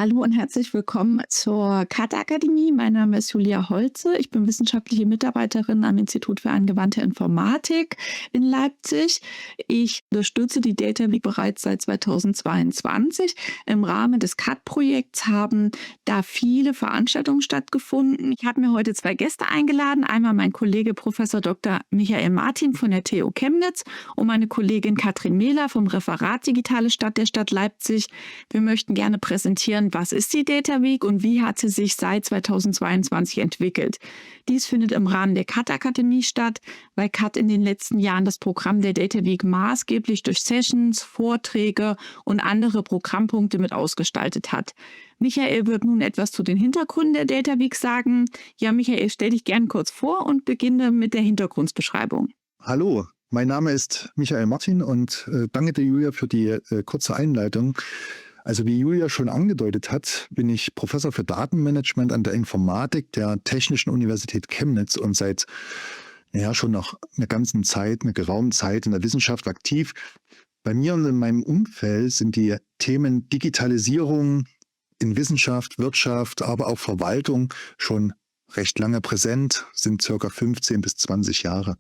Hallo und herzlich willkommen zur Kat-Akademie. Mein Name ist Julia Holze. Ich bin wissenschaftliche Mitarbeiterin am Institut für angewandte Informatik in Leipzig. Ich unterstütze die Data Week bereits seit 2022. Im Rahmen des CAT-Projekts haben da viele Veranstaltungen stattgefunden. Ich habe mir heute zwei Gäste eingeladen. Einmal mein Kollege Professor Dr. Michael Martin von der TU Chemnitz und meine Kollegin Katrin Mehler vom Referat Digitale Stadt der Stadt Leipzig. Wir möchten gerne präsentieren, was ist die Data Week und wie hat sie sich seit 2022 entwickelt. Dies findet im Rahmen der Kat-Akademie statt, weil Kat in den letzten Jahren das Programm der Data Week maßgeblich durch Sessions, Vorträge und andere Programmpunkte mit ausgestaltet hat. Michael wird nun etwas zu den Hintergründen der Data Week sagen. Ja, Michael, stell dich gern kurz vor und beginne mit der Hintergrundbeschreibung. Hallo, mein Name ist Michael Martin und danke dir, Julia, für die kurze Einleitung. Also wie Julia schon angedeutet hat, bin ich Professor für Datenmanagement an der Informatik der Technischen Universität Chemnitz und seit schon nach einer ganzen Zeit, einer geraumen Zeit in der Wissenschaft aktiv. Bei mir und in meinem Umfeld sind die Themen Digitalisierung in Wissenschaft, Wirtschaft, aber auch Verwaltung schon recht lange präsent, sind circa 15 bis 20 Jahre.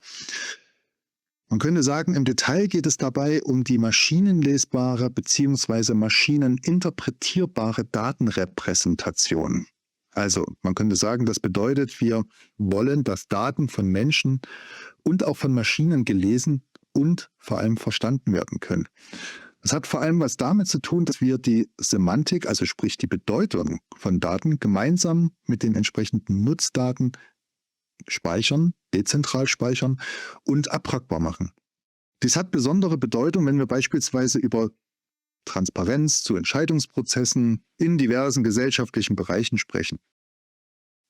Man könnte sagen, im Detail geht es dabei um die maschinenlesbare bzw. maschineninterpretierbare Datenrepräsentation. Also man könnte sagen, das bedeutet, wir wollen, dass Daten von Menschen und auch von Maschinen gelesen und vor allem verstanden werden können. Das hat vor allem was damit zu tun, dass wir die Semantik, also sprich die Bedeutung von Daten, gemeinsam mit den entsprechenden Nutzdaten speichern, dezentral speichern und abfragbar machen. Dies hat besondere Bedeutung, wenn wir beispielsweise über Transparenz zu Entscheidungsprozessen in diversen gesellschaftlichen Bereichen sprechen.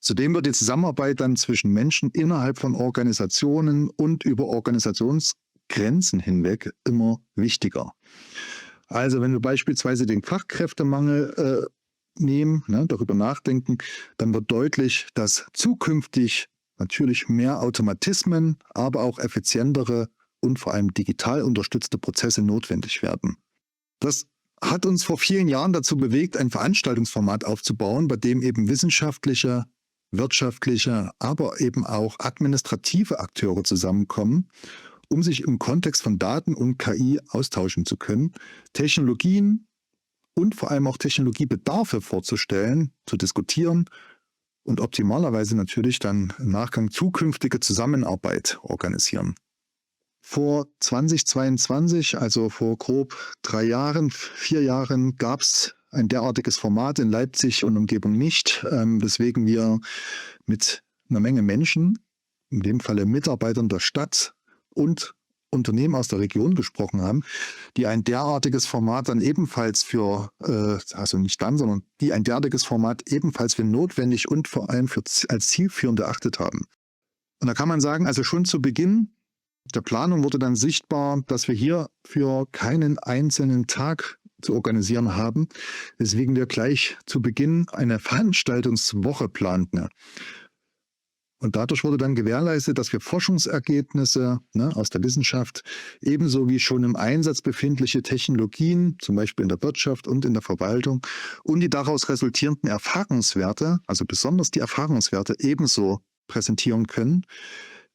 Zudem wird die Zusammenarbeit dann zwischen Menschen innerhalb von Organisationen und über Organisationsgrenzen hinweg immer wichtiger. Also wenn wir beispielsweise den Fachkräftemangel nehmen, darüber nachdenken, dann wird deutlich, dass zukünftig natürlich mehr Automatismen, aber auch effizientere und vor allem digital unterstützte Prozesse notwendig werden. Das hat uns vor vielen Jahren dazu bewegt, ein Veranstaltungsformat aufzubauen, bei dem eben wissenschaftliche, wirtschaftliche, aber eben auch administrative Akteure zusammenkommen, um sich im Kontext von Daten und KI austauschen zu können, Technologien und vor allem auch Technologiebedarfe vorzustellen, zu diskutieren und optimalerweise natürlich dann im Nachgang zukünftige Zusammenarbeit organisieren. Vor 2022, also vor grob 3 Jahren, 4 Jahren, gab es ein derartiges Format in Leipzig und Umgebung nicht, weswegen wir mit einer Menge Menschen, in dem Falle Mitarbeitern der Stadt und Unternehmen aus der Region gesprochen haben, die ein derartiges Format dann ebenfalls die ein derartiges Format ebenfalls für notwendig und vor allem als zielführend erachtet haben. Und da kann man sagen, also schon zu Beginn der Planung wurde dann sichtbar, dass wir hier für keinen einzelnen Tag zu organisieren haben, weswegen wir gleich zu Beginn eine Veranstaltungswoche planten. Und dadurch wurde dann gewährleistet, dass wir Forschungsergebnisse aus der Wissenschaft ebenso wie schon im Einsatz befindliche Technologien, zum Beispiel in der Wirtschaft und in der Verwaltung, und die daraus resultierenden Erfahrungswerte, also besonders die Erfahrungswerte, ebenso präsentieren können,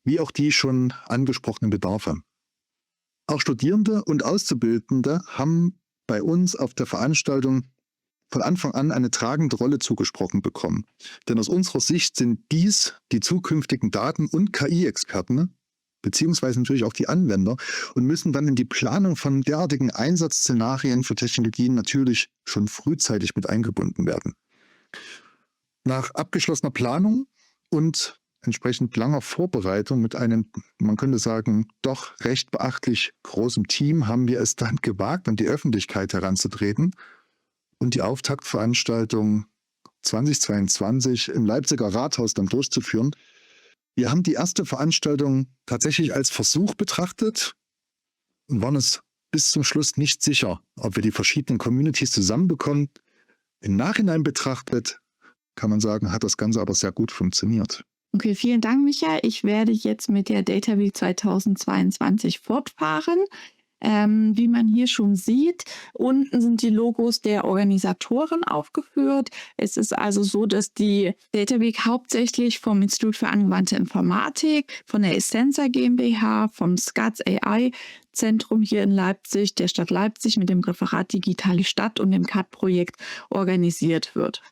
wie auch die schon angesprochenen Bedarfe. Auch Studierende und Auszubildende haben bei uns auf der Veranstaltung von Anfang an eine tragende Rolle zugesprochen bekommen. Denn aus unserer Sicht sind dies die zukünftigen Daten- und KI-Experten, beziehungsweise natürlich auch die Anwender, und müssen dann in die Planung von derartigen Einsatzszenarien für Technologien natürlich schon frühzeitig mit eingebunden werden. Nach abgeschlossener Planung und entsprechend langer Vorbereitung mit einem, man könnte sagen, doch recht beachtlich großem Team haben wir es dann gewagt, an die Öffentlichkeit heranzutreten und die Auftaktveranstaltung 2022 im Leipziger Rathaus dann durchzuführen. Wir haben die erste Veranstaltung tatsächlich als Versuch betrachtet und waren uns bis zum Schluss nicht sicher, ob wir die verschiedenen Communities zusammenbekommen. Im Nachhinein betrachtet kann man sagen, hat das Ganze aber sehr gut funktioniert. Okay, vielen Dank, Michael. Ich werde jetzt mit der Data Week 2022 fortfahren. Wie man hier schon sieht, unten sind die Logos der Organisatoren aufgeführt. Es ist also so, dass die Data Week hauptsächlich vom Institut für angewandte Informatik, von der Essenza GmbH, vom SCATS AI Zentrum hier in Leipzig, der Stadt Leipzig mit dem Referat Digitale Stadt und dem CAD-Projekt organisiert wird.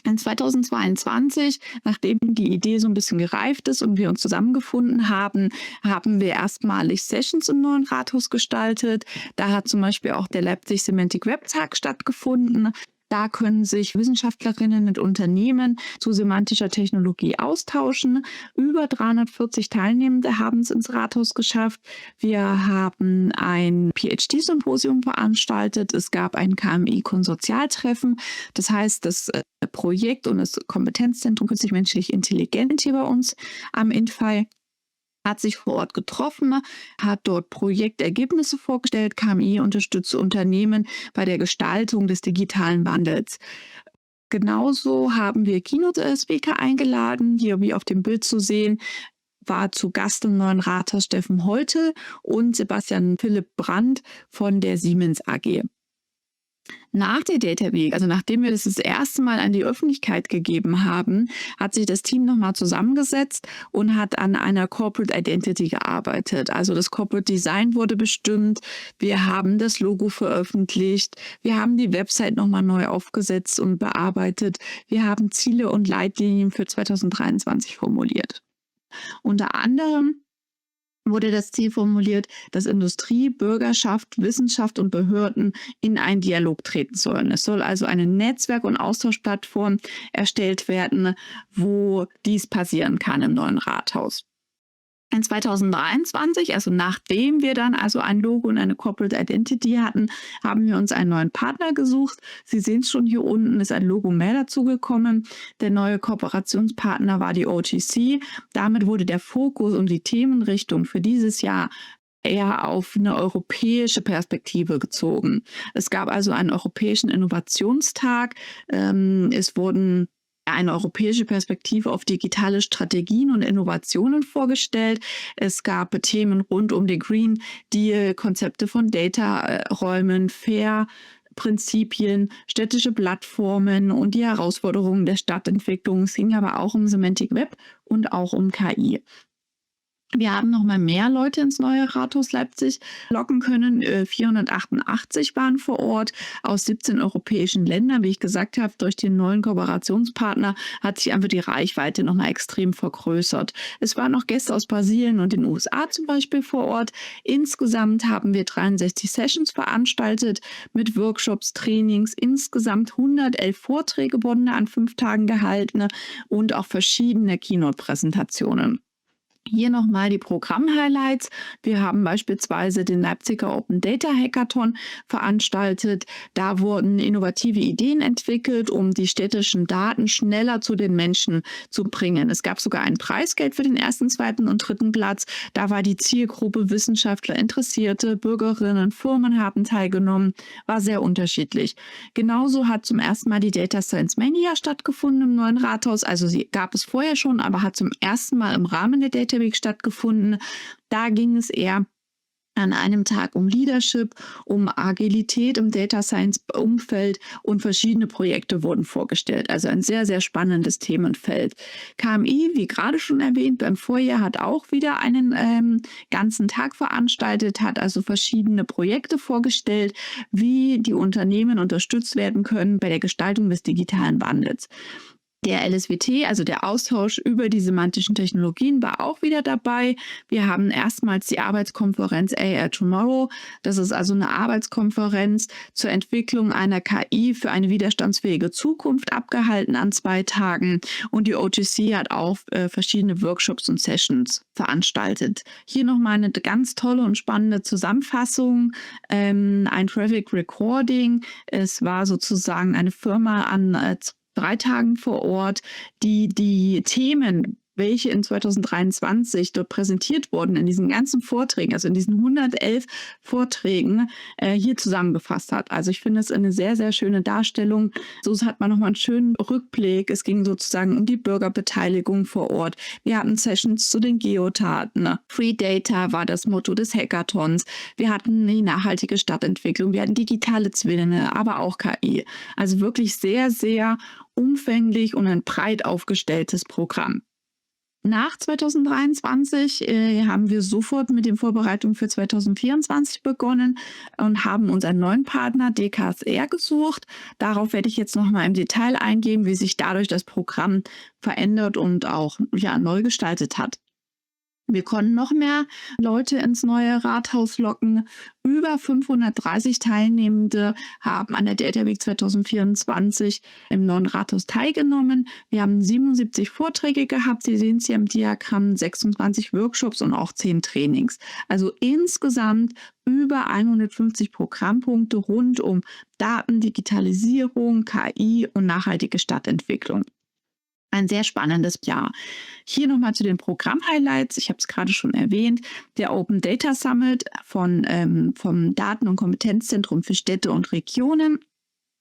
In 2022, nachdem die Idee so ein bisschen gereift ist und wir uns zusammengefunden haben, haben wir erstmalig Sessions im neuen Rathaus gestaltet. Da hat zum Beispiel auch der Leipzig Semantic Web Tag stattgefunden. Da können sich Wissenschaftlerinnen und Unternehmen zu semantischer Technologie austauschen. Über 340 Teilnehmende haben es ins Rathaus geschafft. Wir haben ein PhD-Symposium veranstaltet. Es gab ein KMI-Konsortialtreffen. Das heißt, das Projekt und das Kompetenzzentrum Künstlich-Menschliche Intelligenz hier bei uns am INFAI hat sich vor Ort getroffen, hat dort Projektergebnisse vorgestellt. KMI unterstützt Unternehmen bei der Gestaltung des digitalen Wandels. Genauso haben wir Keynote-Speaker eingeladen. Hier, wie auf dem Bild zu sehen, war zu Gast im neuen Rathaus Steffen Holte und Sebastian Philipp Brandt von der Siemens AG. Nach der Data Week, also nachdem wir das erste Mal an die Öffentlichkeit gegeben haben, hat sich das Team nochmal zusammengesetzt und hat an einer Corporate Identity gearbeitet. Also das Corporate Design wurde bestimmt, wir haben das Logo veröffentlicht, wir haben die Website nochmal neu aufgesetzt und bearbeitet, wir haben Ziele und Leitlinien für 2023 formuliert. Unter anderem wurde das Ziel formuliert, dass Industrie, Bürgerschaft, Wissenschaft und Behörden in einen Dialog treten sollen. Es soll also eine Netzwerk- und Austauschplattform erstellt werden, wo dies passieren kann im neuen Rathaus. In 2023, also nachdem wir dann also ein Logo und eine Corporate Identity hatten, haben wir uns einen neuen Partner gesucht. Sie sehen es schon hier unten, ist ein Logo mehr dazugekommen. Der neue Kooperationspartner war die OTC. Damit wurde der Fokus und die Themenrichtung für dieses Jahr eher auf eine europäische Perspektive gezogen. Es gab also einen europäischen Innovationstag. Es wurden eine europäische Perspektive auf digitale Strategien und Innovationen vorgestellt. Es gab Themen rund um den Green Deal, Konzepte von Data-Räumen, Fair-Prinzipien, städtische Plattformen und die Herausforderungen der Stadtentwicklung. Es ging aber auch um Semantic Web und auch um KI. Wir haben noch mal mehr Leute ins neue Rathaus Leipzig locken können. 488 waren vor Ort aus 17 europäischen Ländern. Wie ich gesagt habe, durch den neuen Kooperationspartner hat sich einfach die Reichweite noch mal extrem vergrößert. Es waren noch Gäste aus Brasilien und den USA zum Beispiel vor Ort. Insgesamt haben wir 63 Sessions veranstaltet mit Workshops, Trainings. Insgesamt 111 Vorträge wurden an 5 Tagen gehalten und auch verschiedene Keynote-Präsentationen. Hier nochmal die Programm-Highlights. Wir haben beispielsweise den Leipziger Open Data Hackathon veranstaltet. Da wurden innovative Ideen entwickelt, um die städtischen Daten schneller zu den Menschen zu bringen. Es gab sogar ein Preisgeld für den 1., 2. und 3. Platz. Da war die Zielgruppe Wissenschaftler, Interessierte, Bürgerinnen, Firmen haben teilgenommen. War sehr unterschiedlich. Genauso hat zum ersten Mal die Data Science Mania stattgefunden im neuen Rathaus. Also sie gab es vorher schon, aber hat zum ersten Mal im Rahmen der Data Week stattgefunden. Da ging es eher an einem Tag um Leadership, um Agilität im Data Science Umfeld und verschiedene Projekte wurden vorgestellt. Also ein sehr, sehr spannendes Themenfeld. KMI, wie gerade schon erwähnt, beim Vorjahr hat auch wieder einen ganzen Tag veranstaltet, hat also verschiedene Projekte vorgestellt, wie die Unternehmen unterstützt werden können bei der Gestaltung des digitalen Wandels. Der LSWT, also der Austausch über die semantischen Technologien, war auch wieder dabei. Wir haben erstmals die Arbeitskonferenz AI Tomorrow. Das ist also eine Arbeitskonferenz zur Entwicklung einer KI für eine widerstandsfähige Zukunft abgehalten an 2 Tagen. Und die OTC hat auch verschiedene Workshops und Sessions veranstaltet. Hier nochmal eine ganz tolle und spannende Zusammenfassung, ein Traffic Recording. Es war sozusagen eine Firma an 3 Tagen vor Ort, die Themen welche in 2023 dort präsentiert wurden, in diesen ganzen Vorträgen, also in diesen 111 Vorträgen, hier zusammengefasst hat. Also ich finde es eine sehr, sehr schöne Darstellung. So hat man nochmal einen schönen Rückblick. Es ging sozusagen um die Bürgerbeteiligung vor Ort. Wir hatten Sessions zu den Geodaten. Free Data war das Motto des Hackathons. Wir hatten die nachhaltige Stadtentwicklung. Wir hatten digitale Zwillinge, aber auch KI. Also wirklich sehr, sehr umfänglich und ein breit aufgestelltes Programm. Nach 2023 haben wir sofort mit den Vorbereitungen für 2024 begonnen und haben uns einen neuen Partner, DKSR, gesucht. Darauf werde ich jetzt noch mal im Detail eingehen, wie sich dadurch das Programm verändert und auch neu gestaltet hat. Wir konnten noch mehr Leute ins neue Rathaus locken. Über 530 Teilnehmende haben an der Data Week 2024 im neuen Rathaus teilgenommen. Wir haben 77 Vorträge gehabt. Sie sehen es hier im Diagramm, 26 Workshops und auch 10 Trainings. Also insgesamt über 150 Programmpunkte rund um Daten, Digitalisierung, KI und nachhaltige Stadtentwicklung. Ein sehr spannendes Jahr. Hier nochmal zu den Programm-Highlights. Ich habe es gerade schon erwähnt. Der Open Data Summit vom Daten- und Kompetenzzentrum für Städte und Regionen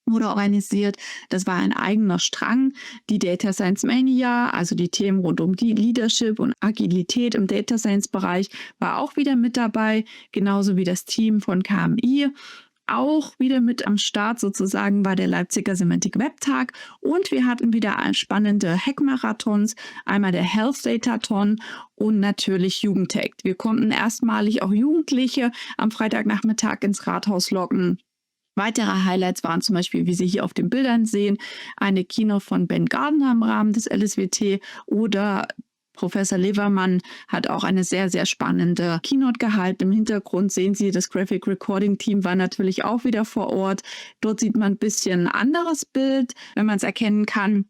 wurde organisiert. Das war ein eigener Strang. Die Data Science Mania, also die Themen rund um die Leadership und Agilität im Data Science Bereich, war auch wieder mit dabei, genauso wie das Team von KMI. Auch wieder mit am Start sozusagen war der Leipziger Semantic Web Tag und wir hatten wieder spannende Hack-Marathons, einmal der Health Datathon und natürlich Jugendtech. Wir konnten erstmalig auch Jugendliche am Freitagnachmittag ins Rathaus locken. Weitere Highlights waren zum Beispiel, wie Sie hier auf den Bildern sehen, eine Keynote von Ben Gardner im Rahmen des LSWT oder Professor Levermann hat auch eine sehr, sehr spannende Keynote gehalten. Im Hintergrund sehen Sie, das Graphic Recording Team war natürlich auch wieder vor Ort. Dort sieht man ein bisschen ein anderes Bild, wenn man es erkennen kann.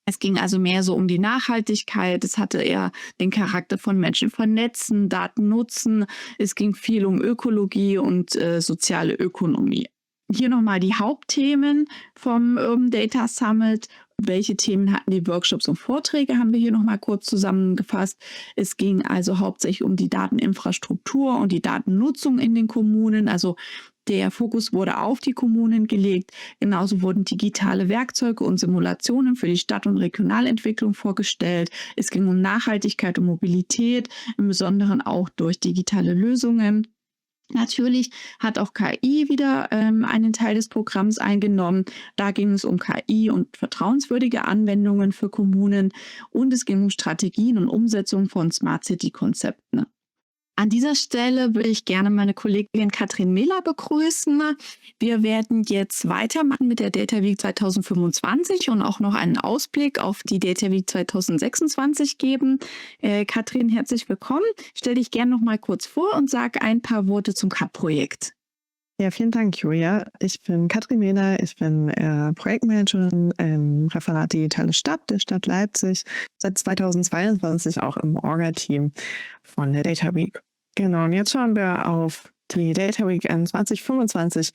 Es ging also mehr so um die Nachhaltigkeit. Es hatte eher den Charakter von Menschen vernetzen, Daten nutzen. Es ging viel um Ökologie und soziale Ökonomie. Hier nochmal die Hauptthemen vom Urban Data Summit. Welche Themen hatten die Workshops und Vorträge, haben wir hier nochmal kurz zusammengefasst. Es ging also hauptsächlich um die Dateninfrastruktur und die Datennutzung in den Kommunen. Also der Fokus wurde auf die Kommunen gelegt. Genauso wurden digitale Werkzeuge und Simulationen für die Stadt- und Regionalentwicklung vorgestellt. Es ging um Nachhaltigkeit und Mobilität, im Besonderen auch durch digitale Lösungen. Natürlich hat auch KI wieder einen Teil des Programms eingenommen. Da ging es um KI und vertrauenswürdige Anwendungen für Kommunen und es ging um Strategien und Umsetzung von Smart City-Konzepten. An dieser Stelle würde ich gerne meine Kollegin Katrin Mehler begrüßen. Wir werden jetzt weitermachen mit der Data Week 2025 und auch noch einen Ausblick auf die Data Week 2026 geben. Katrin, herzlich willkommen. Stell dich gerne noch mal kurz vor und sag ein paar Worte zum CAP-Projekt. Ja, vielen Dank, Julia. Ich bin Katrin Mehler, ich bin Projektmanagerin im Referat Digitale Stadt der Stadt Leipzig, seit 2022 auch im Orga-Team von der Data Week. Genau, und jetzt schauen wir auf die Data Week 2025.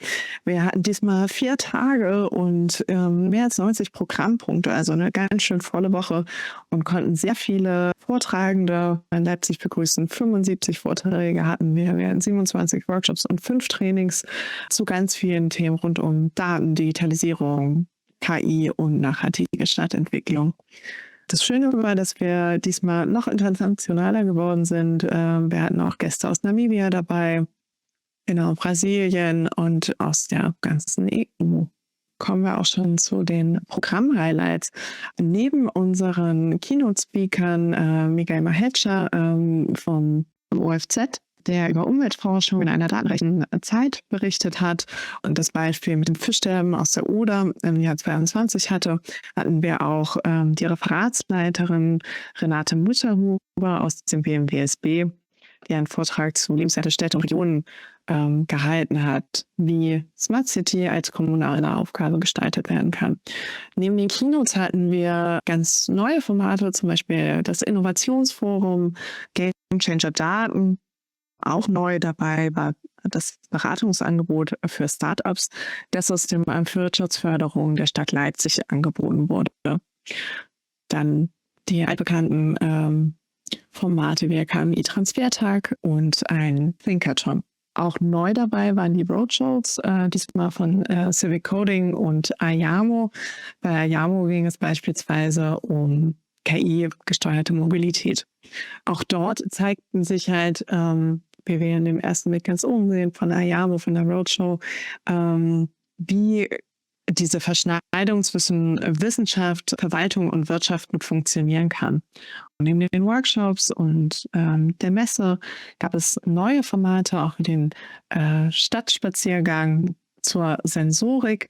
Wir hatten diesmal 4 Tage und mehr als 90 Programmpunkte, also eine ganz schön volle Woche und konnten sehr viele Vortragende in Leipzig begrüßen. 75 Vorträge hatten wir, wir hatten 27 Workshops und 5 Trainings zu ganz vielen Themen rund um Daten, Digitalisierung, KI und nachhaltige Stadtentwicklung. Das Schöne war, dass wir diesmal noch internationaler geworden sind. Wir hatten auch Gäste aus Namibia dabei, genau, Brasilien und aus der ganzen EU. Kommen wir auch schon zu den Programm-Highlights. Neben unseren Keynote-Speakern Miguel Mahecha vom OFZ, der über Umweltforschung in einer datenreichen Zeit berichtet hat und das Beispiel mit den Fischsterben aus der Oder im Jahr 2022 hatte, hatten wir auch die Referatsleiterin Renate Mutterhuber aus dem BMWSB, die einen Vortrag zu lebenswerte Städte und Regionen gehalten hat, wie Smart City als kommunale Aufgabe gestaltet werden kann. Neben den Keynotes hatten wir ganz neue Formate, zum Beispiel das Innovationsforum, Game Changer Daten. Auch neu dabei war das Beratungsangebot für Startups, das aus dem Amt für Wirtschaftsförderung der Stadt Leipzig angeboten wurde. Dann die altbekannten Formate wie KMI-Transfertag und ein Thinkathon. Auch neu dabei waren die Roadshows, diesmal von Civic Coding und Ayamo. Bei Ayamo ging es beispielsweise um KI-gesteuerte Mobilität. Auch dort zeigten sich halt, wie wir in dem ersten Bild ganz oben sehen, von Ayamo, von der Roadshow, wie diese Verschneidung zwischen Wissenschaft, Verwaltung und Wirtschaft gut funktionieren kann. Und neben den Workshops und der Messe gab es neue Formate, auch wie den Stadtspaziergang zur Sensorik,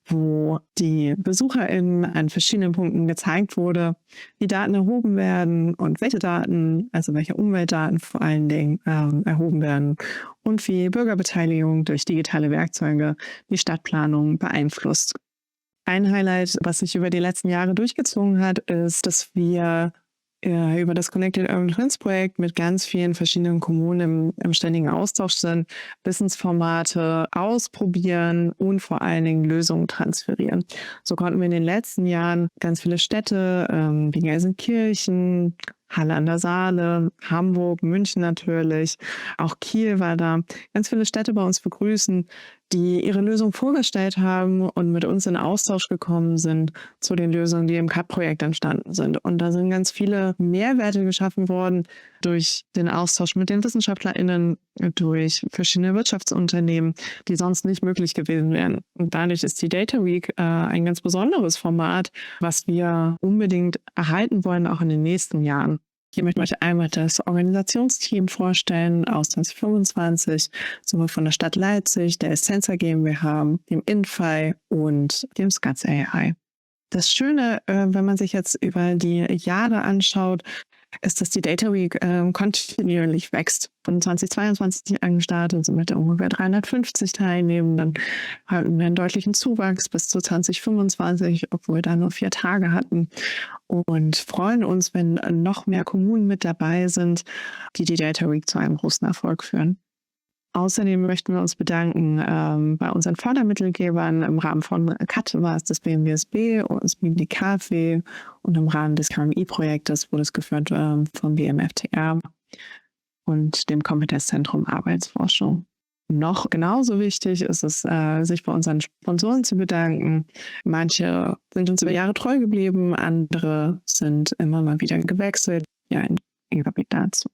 wo die BesucherInnen an verschiedenen Punkten gezeigt wurde, wie Daten erhoben werden und welche Daten, also welche Umweltdaten vor allen Dingen erhoben werden und wie Bürgerbeteiligung durch digitale Werkzeuge die Stadtplanung beeinflusst. Ein Highlight, was sich über die letzten Jahre durchgezogen hat, ist, dass wir über das Connected Urban Twins Projekt mit ganz vielen verschiedenen Kommunen im ständigen Austausch sind, Wissensformate ausprobieren und vor allen Dingen Lösungen transferieren. So konnten wir in den letzten Jahren ganz viele Städte wie Gelsenkirchen, Halle an der Saale, Hamburg, München natürlich, auch Kiel war da, ganz viele Städte bei uns begrüßen, die ihre Lösung vorgestellt haben und mit uns in Austausch gekommen sind zu den Lösungen, die im CAD-Projekt entstanden sind. Und da sind ganz viele Mehrwerte geschaffen worden durch den Austausch mit den WissenschaftlerInnen, durch verschiedene Wirtschaftsunternehmen, die sonst nicht möglich gewesen wären. Und dadurch ist die Data Week ein ganz besonderes Format, was wir unbedingt erhalten wollen, auch in den nächsten Jahren. Hier möchte ich einmal das Organisationsteam vorstellen aus 2025, sowohl von der Stadt Leipzig, der Essenza GmbH, dem Infi und dem SCATS AI. Das Schöne, wenn man sich jetzt über die Jahre anschaut, ist, dass die Data Week kontinuierlich wächst. Von 2022 angestartet sind mit ungefähr 350 Teilnehmenden. Hatten wir einen deutlichen Zuwachs bis zu 2025, obwohl wir da nur 4 Tage hatten. Und freuen uns, wenn noch mehr Kommunen mit dabei sind, die die Data Week zu einem großen Erfolg führen. Außerdem möchten wir uns bedanken bei unseren Fördermittelgebern. Im Rahmen von CAT war es das BMWSB und das die KfW und im Rahmen des KMI-Projektes wurde es geführt vom BMFTR und dem Kompetenzzentrum Arbeitsforschung. Noch genauso wichtig ist es, sich bei unseren Sponsoren zu bedanken. Manche sind uns über Jahre treu geblieben, andere sind immer mal wieder gewechselt. Ja, ein Überblick dazu.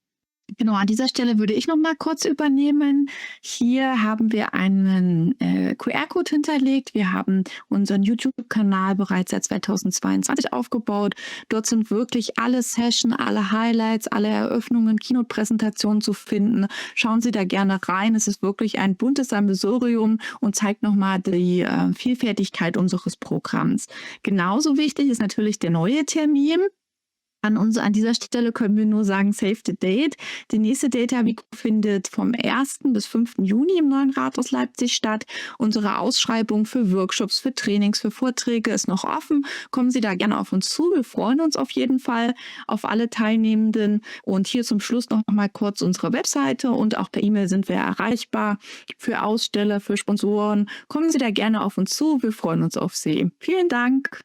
Genau, an dieser Stelle würde ich noch mal kurz übernehmen. Hier haben wir einen QR-Code hinterlegt. Wir haben unseren YouTube-Kanal bereits seit 2022 aufgebaut. Dort sind wirklich alle Sessions, alle Highlights, alle Eröffnungen, Keynote-Präsentationen zu finden. Schauen Sie da gerne rein. Es ist wirklich ein buntes Sammelsurium und zeigt noch mal die Vielfältigkeit unseres Programms. Genauso wichtig ist natürlich der neue Termin. An dieser Stelle können wir nur sagen, save the date. Die nächste Data Week findet vom 1. bis 5. Juni im Neuen Rathaus Leipzig statt. Unsere Ausschreibung für Workshops, für Trainings, für Vorträge ist noch offen. Kommen Sie da gerne auf uns zu. Wir freuen uns auf jeden Fall auf alle Teilnehmenden. Und hier zum Schluss noch mal kurz unsere Webseite und auch per E-Mail sind wir erreichbar für Aussteller, für Sponsoren. Kommen Sie da gerne auf uns zu. Wir freuen uns auf Sie. Vielen Dank.